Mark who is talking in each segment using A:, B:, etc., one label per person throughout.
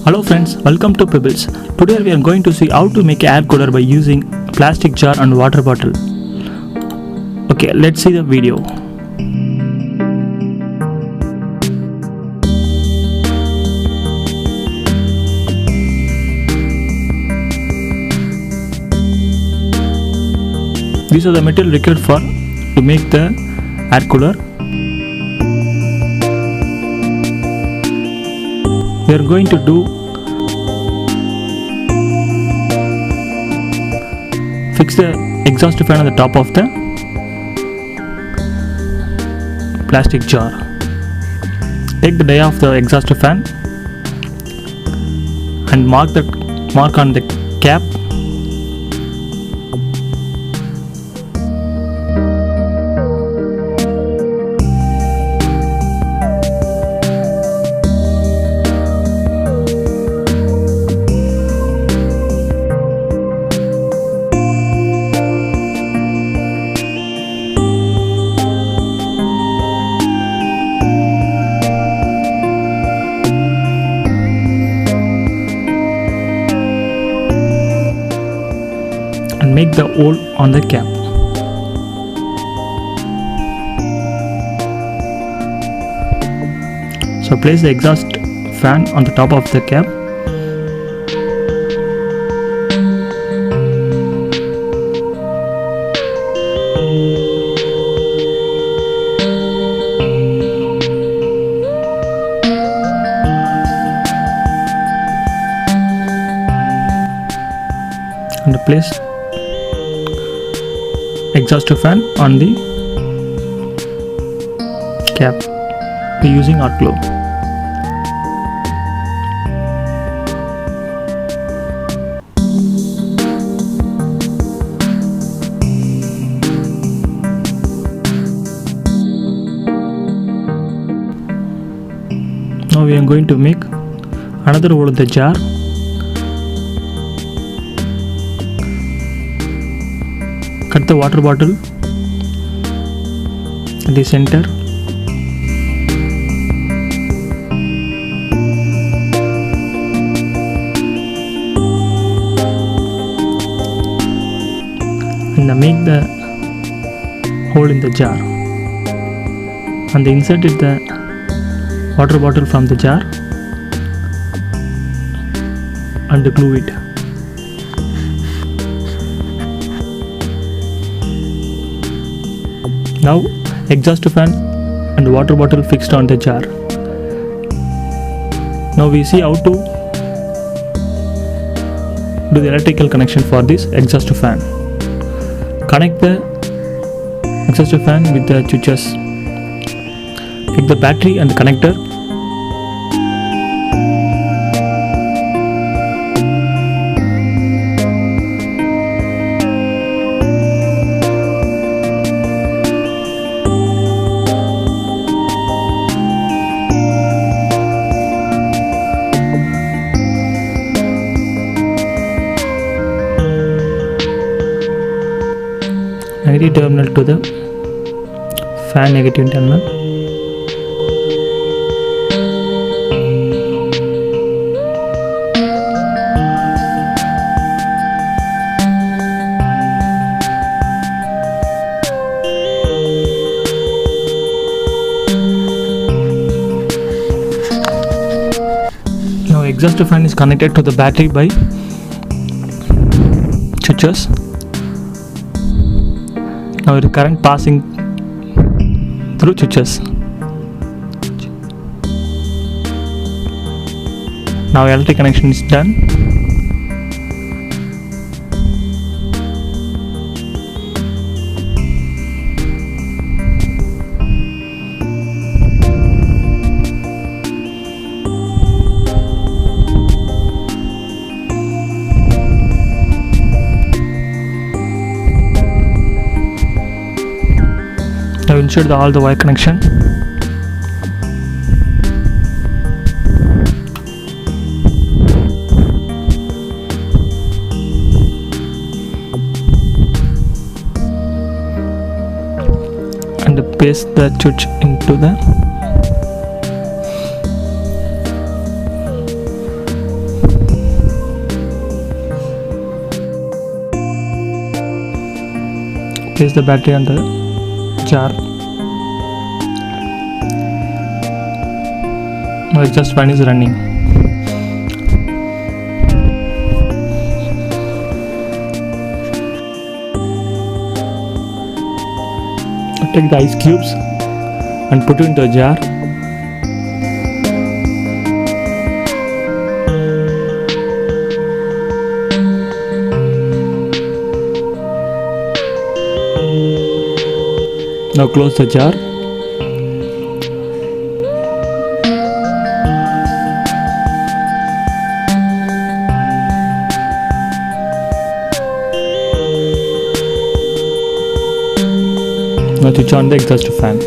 A: Hello friends, welcome to Pebbles. Today we are going to see how to make an air cooler by using a plastic jar and water bottle. Okay, let's see the video. These are the material required to make the air cooler. We are going to fix the exhaust fan on the top of the plastic jar. Take the die of the exhaust fan and mark on the cap. And make the hole on the cap. So place the exhaust fan on the top of the cap. And place exhaust fan on the cap using hot glue. Now we are going to make another hole in the jar. Cut the water bottle at the center. And make the hole in the jar. And insert the water bottle from the jar and glue it. Now exhaust fan and water bottle fixed on the jar. Now we see how to do the electrical connection for this exhaust fan. Connect the exhaust fan with the switches. Take the battery and the connector. Negative terminal to the fan negative terminal. Now exhaust fan is connected to the battery by switches. Now the current passing through switches. Now electric connection is done. Now insert all the wire connection. And paste the switch into the Place the battery on the jar. Now exhaust fan is running. Take the ice cubes and put it into a jar. Now close the jar. Now switch on the exhaust fan.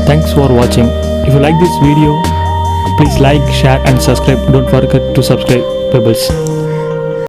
A: Thanks for watching. If you like this video, please like, share and subscribe. Don't forget to subscribe, Pebbles.